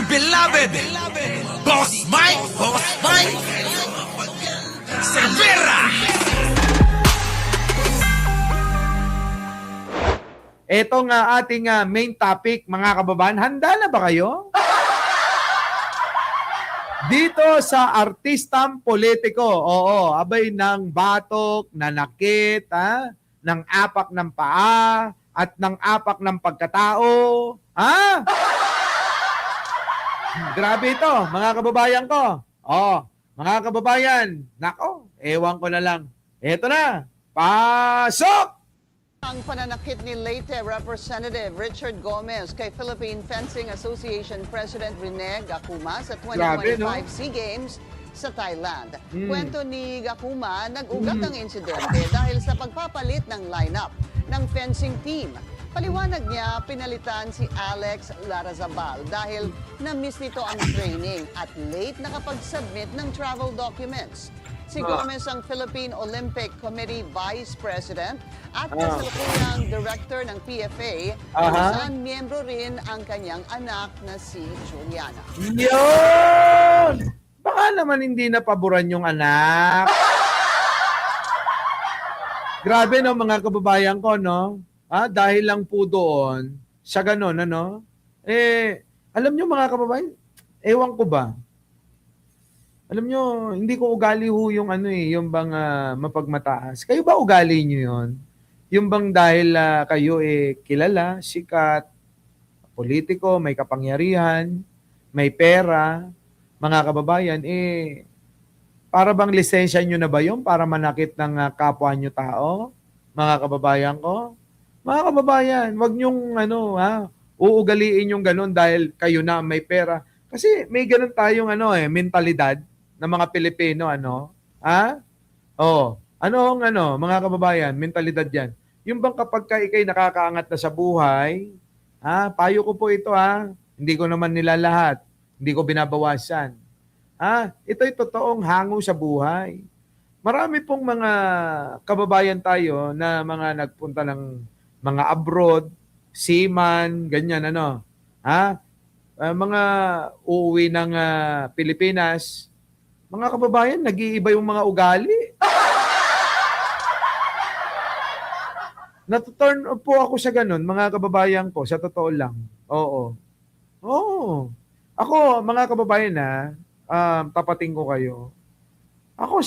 beloved Boss Mike Cervera. Ito nga ating main topic, mga kababayan. Handa na ba kayo? Dito sa artistang politiko, oo, abay ng batok, nanakit, ng apak ng paa, at ng apak ng pagkatao. Ha? Grabe ito, mga kababayan ko. Oh, mga kababayan, nako, ewan ko na lang. Eto na, pasok! Ang pananakit ni late Representative Richard Gomez kay Philippine Fencing Association President Rene Gacuma sa 2025 Grabe, no? SEA Games sa Thailand. Kwento ni Gacuma, nag-ugat ang insidente dahil sa pagpapalit ng lineup ng fencing team. Paliwanag niya, pinalitan si Alex Larazabal dahil na-miss nito ang training at late nakapag-submit ng travel documents. Si Gomez ang Philippine Olympic Committee Vice President at kasalukuyang Director ng PFA kung saan miyembro rin ang kanyang anak na si Juliana. Yun! Baka naman hindi napaboran yung anak. Grabe no mga kababayan ko, no? Dahil lang po doon, sa ganun, ano? Alam nyo mga kababayan, ewan ko ba? Alam nyo, hindi ko ugali ho yung yung bang mapagmataas. Kayo ba ugali nyo yun? Yung bang dahil kayo kilala, sikat, politiko, may kapangyarihan, may pera, mga kababayan, para bang lisensya nyo na ba yun para manakit ng kapwa nyo tao? Mga kababayan ko? Mga kababayan, wag nyong uugaliin yung ganun dahil kayo na may pera. Kasi may ganun tayong mentalidad ng mga Pilipino, mga kababayan, mentalidad yan. Yung bang kapag ikay nakakaangat na sa buhay, payo ko po ito, hindi ko naman nila lahat, hindi ko binabawasan. Ito'y totoong hango sa buhay. Marami pong mga kababayan tayo na mga nagpunta ng mga abroad, seaman, ganyan, mga uuwi ng Pilipinas. Mga kababayan, nag-iiba yung mga ugali. Natu-turn po ako sa ganun, mga kababayan ko, sa totoo lang. Oo. Ako, mga kababayan tapating ko kayo. Ako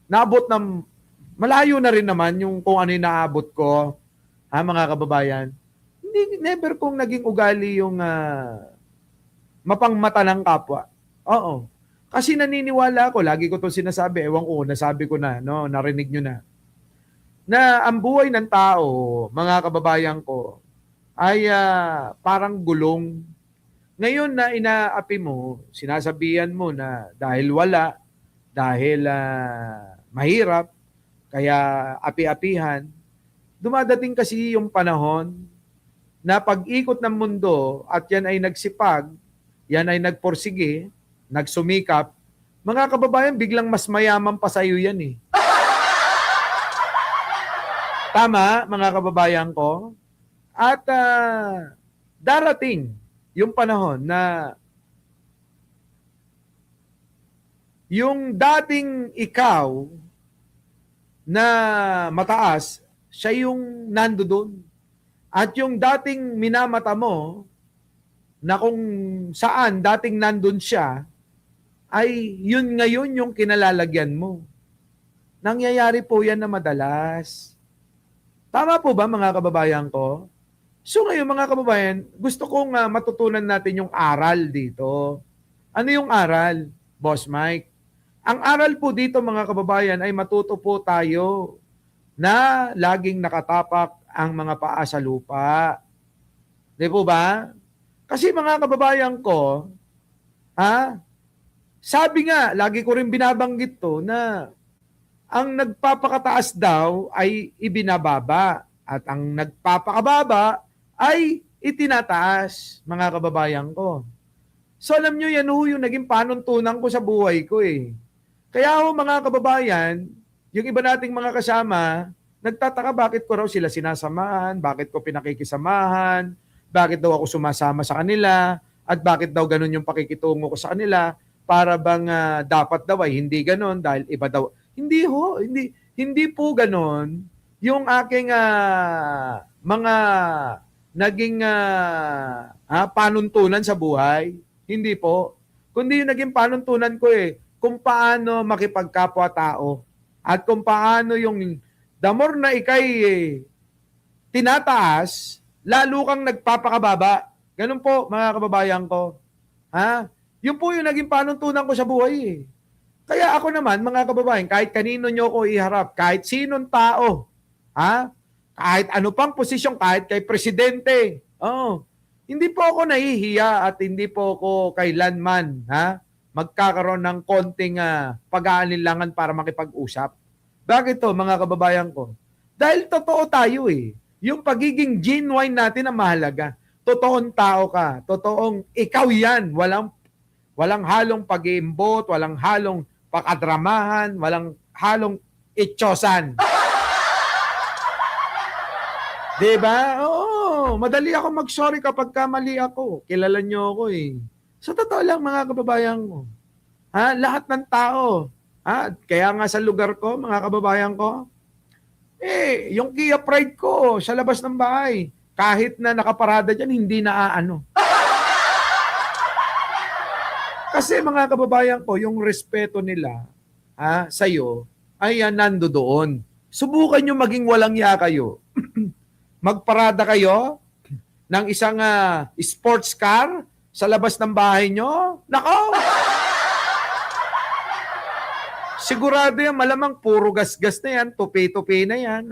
naabot ng, malayo na rin naman yung kung ano yung naabot ko, mga kababayan. Never kong naging ugali yung mapangmata ng kapwa. Oo. Kasi naniniwala ako, lagi ko 'tong sinasabi, ewan ko, nasabi ko na, no, narinig nyo na ang buhay ng tao, mga kababayan ko, ay parang gulong. Ngayon na inaapi mo, sinasabihan mo na dahil wala, dahil mahirap, kaya api-apihan, dumadating kasi yung panahon na pag-ikot ng mundo at yan ay nagsipag, yan ay nagporsige, nagsumikap, mga kababayan, biglang mas mayaman pa sa'yo yan . Tama, mga kababayan ko? At darating yung panahon na yung dating ikaw na mataas, siya yung nandoon. At yung dating minamata mo, na kung saan dating nandun siya, ay yun ngayon yung kinalalagyan mo. Nangyayari po yan na madalas. Tama po ba mga kababayan ko? So ngayon mga kababayan, gusto kong matutunan natin yung aral dito. Ano yung aral, Boss Mike? Ang aral po dito mga kababayan ay matuto po tayo na laging nakatapak ang mga paa sa lupa. Di po ba? Kasi mga kababayan ko, sabi nga, lagi ko rin binabanggit to na ang nagpapakataas daw ay ibinababa at ang nagpapakababa ay itinataas, mga kababayan ko. So alam nyo, yan yung naging panuntunan ko sa buhay ko . Kaya mga kababayan, yung iba nating mga kasama, nagtataka bakit ko raw sila sinasamahan, bakit ko pinakikisamahan, bakit daw ako sumasama sa kanila, at bakit daw ganun yung pakikitungo ko sa kanila, para bang dapat daw ay hindi ganun dahil iba daw. Hindi ho, hindi po ganun yung aking mga naging panuntunan sa buhay. Hindi po. Kundi yung naging panuntunan ko kung paano makipagkapwa-tao at kung paano yung the more na ikay tinataas, lalo kang nagpapakababa. Ganun po, mga kababayan ko. Ha? Yun po yung naging panuntunan ko sa buhay. Kaya ako naman, mga kababayan, kahit kanino nyo ko iharap, kahit sinong tao, kahit ano pang posisyon, kahit kay presidente, hindi po ako nahihiya at hindi po ako kailanman magkakaroon ng konting pag-aalinlangan para makipag-usap. Bakit to, mga kababayan ko? Dahil totoo tayo Yung pagiging genuine natin ang mahalaga. Totoong tao ka. Totoong ikaw yan. Walang halong pag-iimbot, walang halong pakadramahan, walang halong itsosan. Diba? Oo. Madali ako mag-sorry kapag mali ako. Kilala nyo ako Sa totoo lang, mga kababayan ko. Lahat ng tao. Kaya nga sa lugar ko, mga kababayan ko, yung Kia Pride ko sa labas ng bahay, kahit na nakaparada dyan, hindi naaano. Kasi mga kababayan ko, yung respeto nila sa'yo ay nando doon. Subukan nyo maging walang ya kayo. Magparada kayo ng isang sports car sa labas ng bahay nyo. Nako! Sigurado yan, malamang puro gas-gas na yan, tupi-tupi na yan.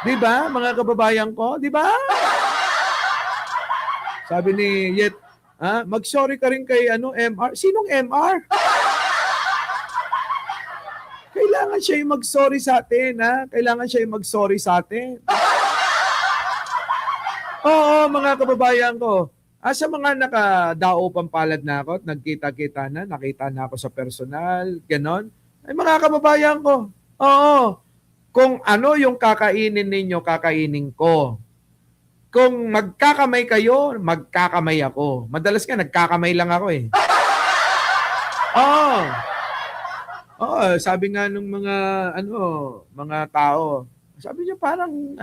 Diba, mga kababayan ko? Diba? Sabi ni Yet, mag-sorry ka rin kay MR. Sinong MR? Kailangan siya yung mag-sorry sa atin, Kailangan siya yung mag-sorry sa atin. Oo, mga kababayan ko. Sa mga nakadao pampalad na ako at nagkita-kita na, nakita na ako sa personal, ganon. Ay mga kababayan ko, oo, kung ano yung kakainin ninyo, kakainin ko. Kung magkakamay kayo, magkakamay ako. Madalas nga, nagkakamay lang ako Oo. Oo, sabi nga nung mga tao, sabi niya parang,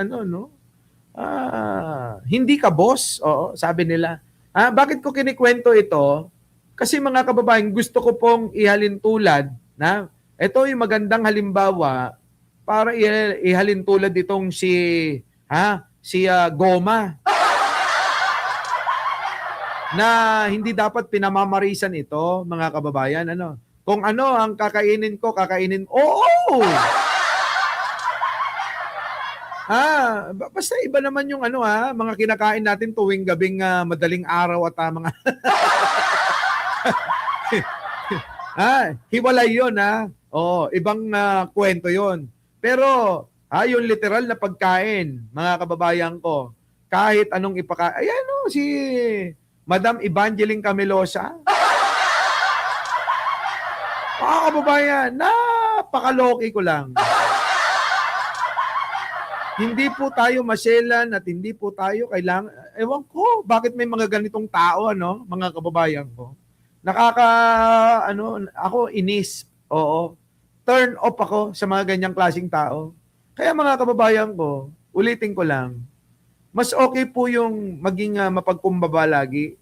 hindi ka boss. Oo, sabi nila. Bakit ko kinikwento ito? Kasi mga kababayan, gusto ko pong ihalin tulad na ito yung magandang halimbawa para ihalin tulad itong si Goma na hindi dapat pinamamarisan ito, mga kababayan. Kung ano ang kakainin ko, kakainin. Oo! Basta iba naman yung mga kinakain natin tuwing gabing madaling araw at mga hiwalay yun Oo, ibang kwento yun. Pero yung literal na pagkain, mga kababayan ko, kahit anong ayan si Madam Evangeline Camelosa. Mga kababayan, napakaloki ko lang. Hindi po tayo maselan at hindi po tayo kailangan, ewan ko, bakit may mga ganitong tao, mga kababayan ko. Ako inis, oo. Turn off ako sa mga ganyang klaseng tao. Kaya mga kababayan ko, ulitin ko lang, mas okay po yung maging mapagkumbaba lagi,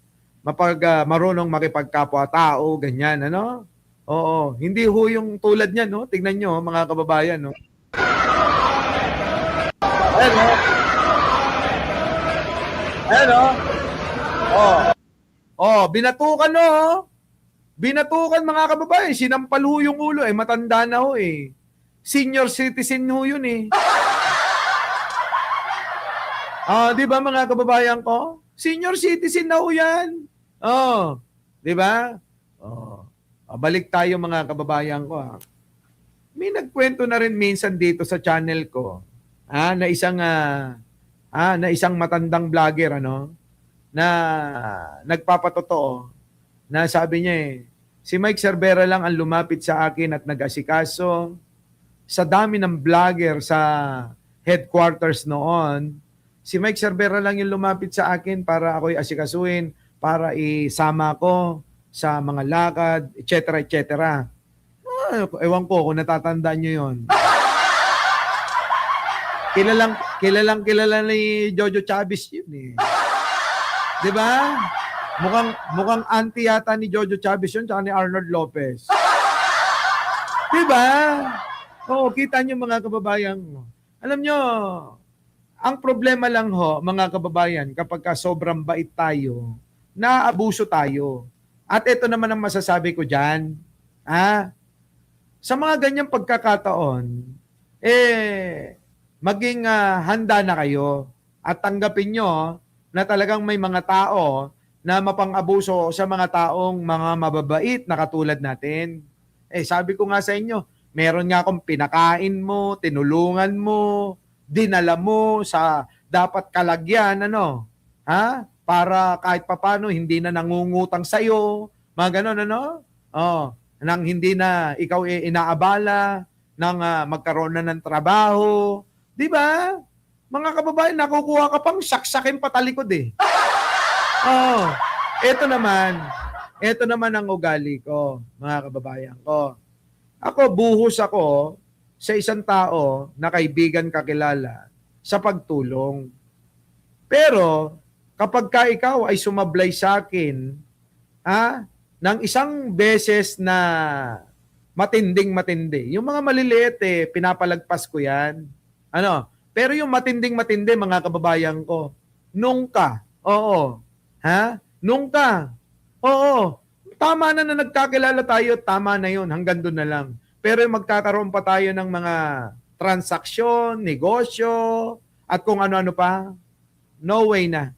marunong makipagkapwa-tao, ganyan, Oo, hindi ho yung tulad niyan, Tignan nyo, mga kababayan, Binatukan Binatukan mga kababayan, sinampal ho yung ulo matanda na ho Senior citizen ho yun di ba mga kababayan ko? Senior citizen na ho yan. Di ba? Balik tayo mga kababayan ko May nagkwento na rin minsan dito sa channel ko na isang matandang vlogger na nagpapatotoo na sabi niya si Mike Cervera lang ang lumapit sa akin at nag-asikaso sa dami ng vlogger sa headquarters noon. Si Mike Cervera lang yung lumapit sa akin para ako'y asikasuhin, para isama ko sa mga lakad, etc. etc. Ewan ko kung natatandaan nyo yun. Kilala ni Jojo Chavez yun eh. 'Di ba? Mukhang auntie yata ni Jojo Chavez yun tsaka ni Arnold Lopez. 'Di ba? Oo, kita niyo mga kababayan. Alam nyo, ang problema lang ho, mga kababayan, kapag ka sobrang bait tayo, naabuso tayo. At ito naman ang masasabi ko dyan. Sa mga ganyang pagkakataon, maging handa na kayo at tanggapin nyo na talagang may mga tao na mapang-abuso sa mga taong mga mababait na katulad natin. Sabi ko nga sa inyo, meron nga akong pinakain mo, tinulungan mo, dinala mo sa dapat kalagyan, para kahit papano hindi na nangungutang sa'yo, mga ganon, nang hindi na ikaw inaabala, nang magkaroon na ng trabaho. Di ba? Mga kababayan, nakukuha ka pang saksakin patalikod eh. Ito naman ang ugali ko, mga kababayan ko. Ako, buhos ako sa isang tao na kaibigan kakilala sa pagtulong. Pero, kapag ka ikaw ay sumablay sa akin, ng isang beses na matinding-matindi, yung mga maliliit pinapalagpas ko yan. Pero yung matinding-matindi, mga kababayan ko, nung ka, nung ka, tama na nagkakilala tayo, tama na yun, hanggang doon na lang. Pero magkakaroon pa tayo ng mga transaksyon, negosyo, at kung ano-ano pa, no way na.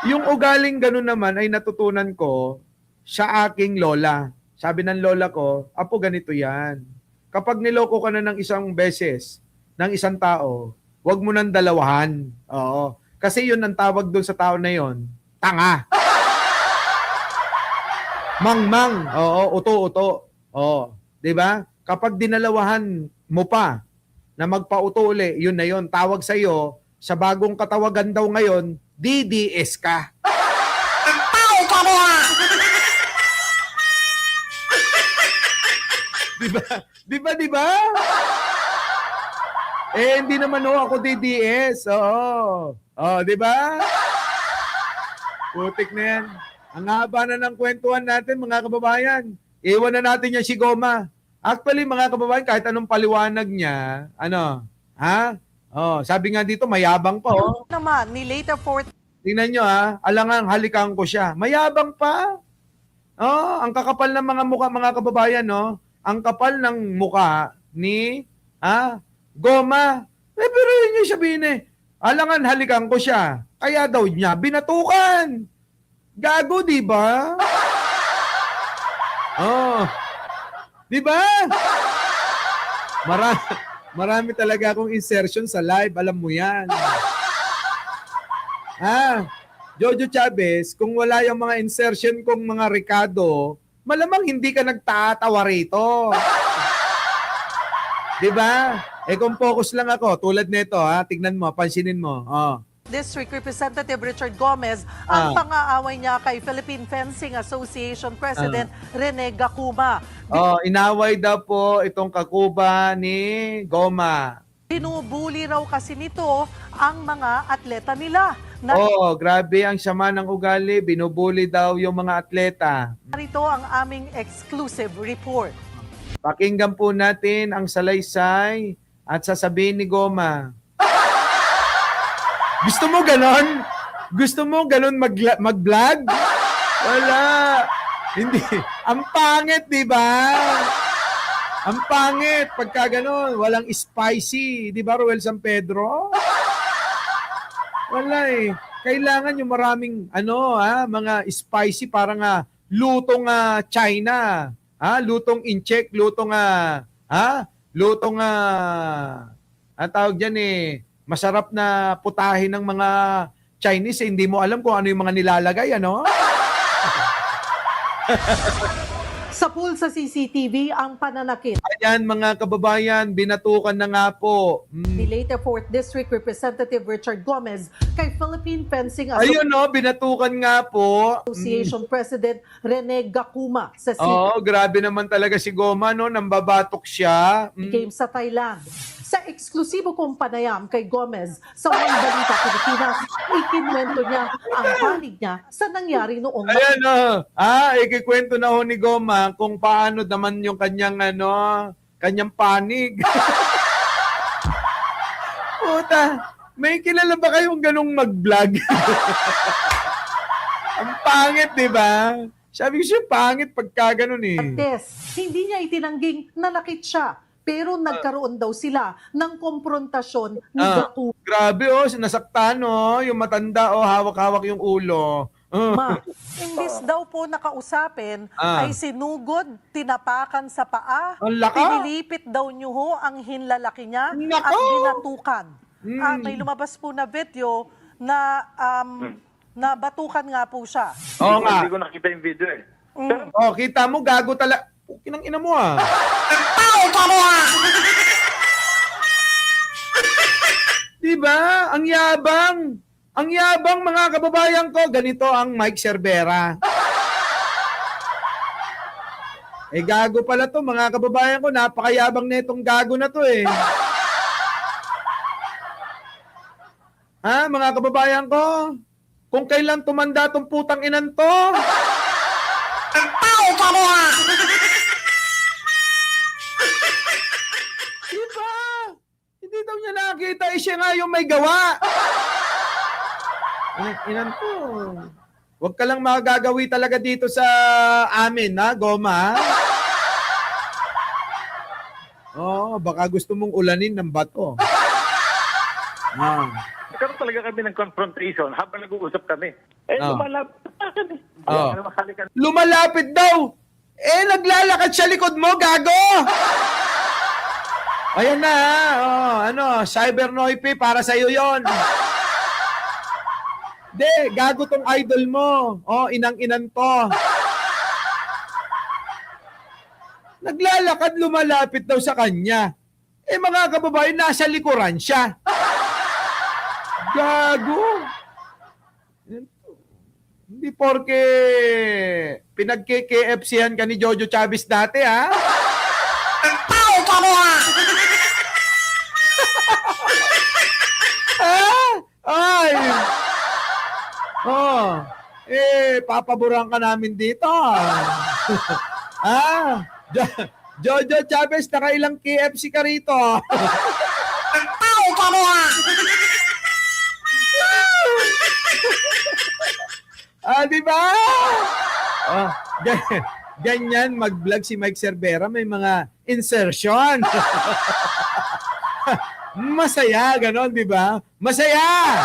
Yung ugaling ganun naman ay natutunan ko sa aking lola. Sabi ng lola ko, apo ganito yan. Kapag niloko ka na ng isang beses, ng isang tao, wag mo nang dalawahan. Oo. Kasi yun ang tawag doon sa tao na yun, tanga. Mangmang. Oo, uto-uto. Oo. Diba? Kapag dinalawahan mo pa na magpauto uli, yun na yun. Tawag sa'yo, sa bagong katawagan daw ngayon, DDS ka. Ang tao ka na! Diba? Hindi naman ako DDS. Oo. Diba? Putik na yan. Ang haba na ng kwentuhan natin, mga kababayan. Iwan na natin yan si Goma. Actually, mga kababayan, kahit anong paliwanag niya, sabi nga dito, mayabang pa. Naman, ni later fourth. Tingnan nyo alangang halikan ko siya. Mayabang pa. Ang kakapal ng mga mukha, mga kababayan, ang kapal ng mukha ni Goma. Pero yun yung sabihin alangan halikan ko siya. Kaya daw niya binatukan. Gago, di ba? Di ba? Marami talaga akong insertion sa live, alam mo yan. Jojo Chavez, kung wala yung mga insertion kong mga Ricardo, malamang hindi ka nagtatawa rito. Di ba? Kung focus lang ako, tulad nito, tignan mo, pansinin mo. District Representative Richard Gomez ang pang-aaway niya kay Philippine Fencing Association President Rene Gacuma. Inaway daw po itong kakuba ni Goma. Binubuli raw kasi nito ang mga atleta nila. Grabe ang sama ng ugali. Binubuli daw yung mga atleta. Narito ang aming exclusive report. Pakinggan po natin ang salaysay at sasabihin ni Goma. Gusto mo ganon? Gusto mo ganon mag-vlog? Wala. Hindi. Ang pangit, di ba? Ang pangit. Pagka ganon, walang spicy. Di ba, Ruel San Pedro? Wala Kailangan yung maraming, mga spicy, parang lutong China. Lutong incheck, lutong, ang tawag dyan masarap na putahin ng mga Chinese, hindi mo alam kung ano yung mga nilalagay, Sa Sa pool sa CCTV, ang pananakit Ayan mga kababayan, binatukan na nga po. ni Leyte 4th District Representative Richard Gomez kay Philippine Fencing Ayun no, binatukan nga po. Association President Rene Gakuma sa Oo, grabe naman talaga si Goma, no? Nambabatok siya. Games sa Thailand. Sa eksklusibo kong panayam kay Gomez sa One Balita Pilipinas, ikinwento niya ang panig niya sa nangyari noong Ayan o. Ikikwento na ho ni Goma kung paano naman yung kanyang kanyang panig. Puta, may kilala ba kayong ganong mag-vlog? Ang pangit, di ba? Sabi ko siya, pangit pagka ganun eh. Martes. Hindi niya itinangging nanakit siya, pero nagkaroon daw sila ng konfrontasyon ni Gakuma. Grabe nasaktan yung matanda hawak-hawak yung ulo. Imbis daw po nakausapin, ay sinugod, tinapakan sa paa, Ang laka. pinilipit daw niyo ho ang hinlalaki niya Nako. at binatukan. May lumabas po na video na nabatukan nga po siya. Oo nga. Hindi ko nakita yung video eh. Kita mo, gago talaga. Kinang ina mo Diba? Ang yabang. Ang yabang mga kababayan ko. Ganito ang Mike Cervera. Gago pala to mga kababayan ko. Napakayabang na itong gago na to mga kababayan ko. Kung kailan tumanda tong putang inan to. Diba? Hindi daw niya nakita. Siya nga yung may gawa. Inan to. Huwag ka lang magagawi talaga dito sa amin, Goma. Baka gusto mong ulanin ng bato. Nagkaroon talaga kami ng confrontation habang nag-uusap kami. Lumalapit sa akin eh. Halikan. Lumalapit daw. Naglalakad sa likod mo, gago! Ayan na, Cyber Noipe, para sa'yo yon. Gago tong idol mo. Inang-inan to. Naglalakad, lumalapit daw sa kanya. Mga kababayan, nasa likuran siya. Gago. Hindi porke pinag-KFC-han ka ni Jojo Chavez dati, Ay! Papaboran ka namin dito. Jojo Chavez, nakailang KFC ka rito. Di ba? Ganyan mag-vlog si Mike Cervera, may mga insertion. Masaya, ganon, di ba? Masaya!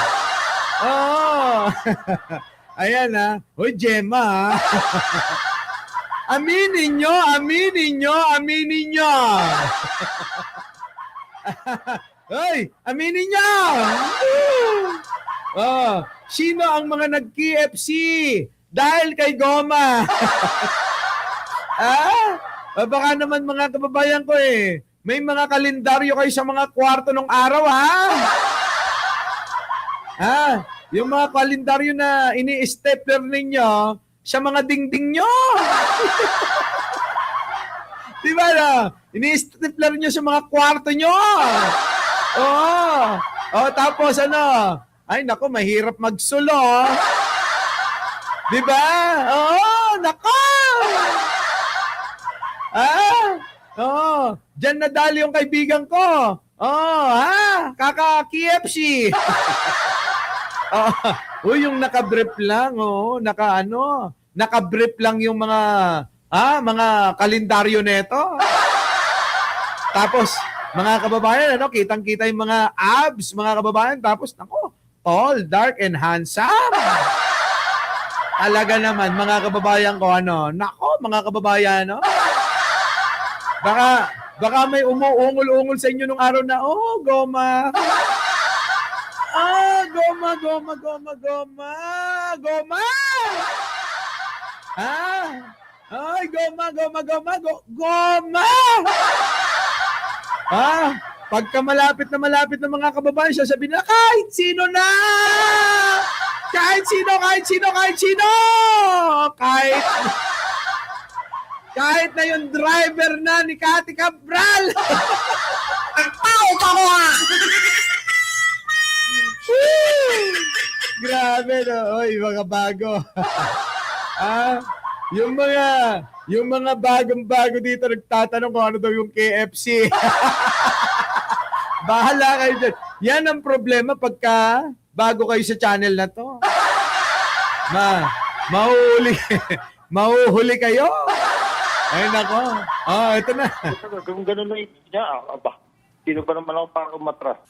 Ayan Hoy, Gemma Aminin nyo! Hoy, aminin nyo! Sino ang mga nag-KFC? Dahil kay Goma. Baka naman mga kababayan ko may mga kalendaryo kayo sa mga kwarto ng araw, yung mga kalendaryo na ini-stapler ninyo sa mga dingding nyo. Diba ini-stapler nyo sa mga kwarto nyo. Tapos ay nako, mahirap magsulo. Diba? Nako. Diyan nadali yung kaibigan ko. Kaka-KFC. Yung naka-brief lang, naka-brief lang yung mga kalendaryo nito. Tapos, mga kababayan, kitang-kita yung mga abs, mga kababayan. Tapos, nako, tall, dark, and handsome. Talaga naman, mga kababayan ko, nako, mga kababayan, Baka may umuungol-ungol sa inyo nung araw na, Goma. Goma. Ay, goma! Pagka malapit na mga kababayan, sasabihin na, kahit sino na! Kahit sino! Kahit na yung driver na ni Cathy Cabral! Ang tao pa ko Grabe, no? Oy, mga bago. Yung mga bagong-bago dito nagtatanong kung ano daw yung KFC. Bahala kayo dyan. Yan ang problema pagka bago kayo sa channel na to. Mahuhuli kayo. Ay, nako. Ito na. Kung gano'n na niya, sino pa naman ako para umatras?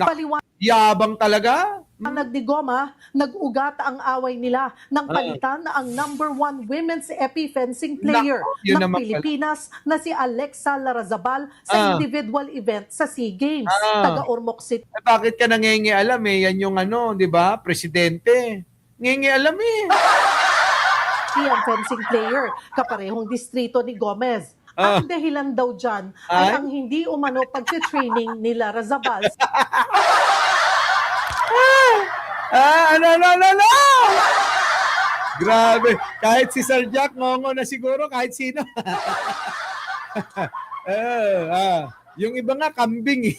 Paliwanag Yabang talaga. ni Goma, nag-ugat ang away nila nang palitan ang #1 women's epi-fencing player Nako, yun ng naman Pilipinas na si Alexa Larazabal sa individual event sa SEA Games, taga-Ormoc City. Bakit ka nangingialam Yan yung di ba, presidente. Nangingialam Ang fencing player, kaparehong distrito ni Gomez. Ang dahilan daw dyan ay ang hindi umano pagtitraining ni Larazabal. Ano? Grabe. Kahit si Sir Jack, ngongo na siguro, kahit sino. Yung iba nga, kambing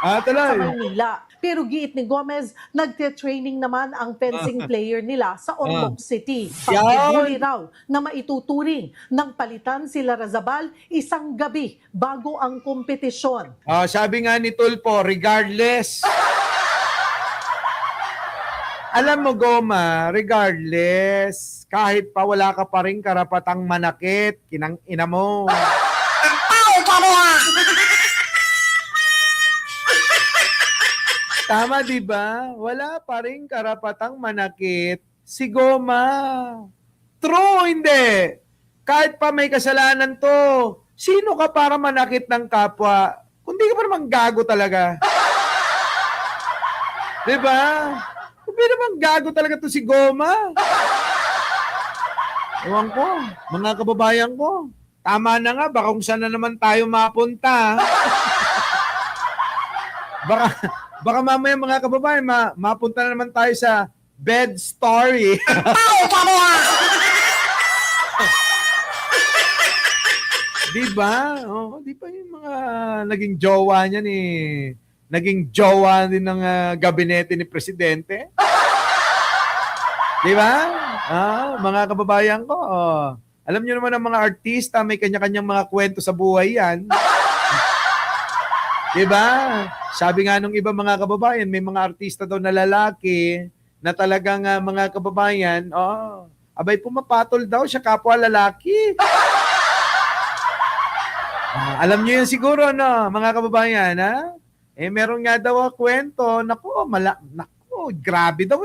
Sa tuloy. Manila. Pero giit ni Gomez, nagte-training naman ang fencing player nila sa Ormoc City. Pagkibuli raw na maituturing ng palitan si Larazabal isang gabi bago ang kompetisyon. Sabi nga ni Tulpo, regardless. Alam mo, Goma, regardless, kahit pa wala ka pa rin karapatang manakit, kinang ina mo. Ang tao pa mo Tama, di ba? Wala pa rin karapatang manakit si Goma. True, hindi. Kahit pa may kasalanan to, sino ka para manakit ng kapwa? Kung di ka pa naman gago talaga. Di ba? Kung di naman gago talaga to si Goma. Ewan ko, mga kababayan ko. Tama na nga, baka kung saan na naman tayo mapunta. Baka mamaya mga kababayan, mapunta na naman tayo sa bed story. Diba? Di ba yung mga naging jowa niya naging jowa din ng gabinete ni Presidente? Diba? Mga kababayan ko, alam niyo naman ang mga artista, may kanya-kanyang mga kwento sa buhay yan. Diba? Sabi nga nung iba mga kababayan, may mga artista daw na lalaki na talagang mga kababayan, abay pumapatol daw siya kapwa lalaki. Alam niyo yan siguro, no, mga kababayan, ha? Meron nga daw kwento, naku, grabe daw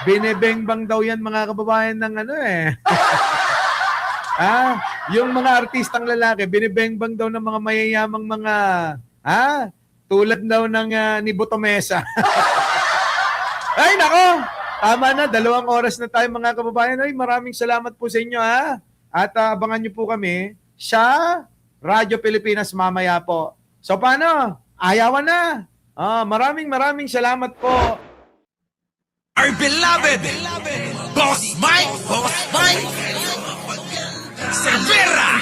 binebengbang daw yan mga kababayan ng yung mga artistang lalaki, binibengbang daw ng mga mayayamang mga, tulad daw ng ni Botomesa. Ay, nako! Tama na, 2 oras na tayo mga kababayan. Ay, maraming salamat po sa inyo, At abangan nyo po kami sa Radyo Pilipinas mamaya po. So, paano? Ayawan na! Maraming salamat po. Our beloved Boss Mike Cervera.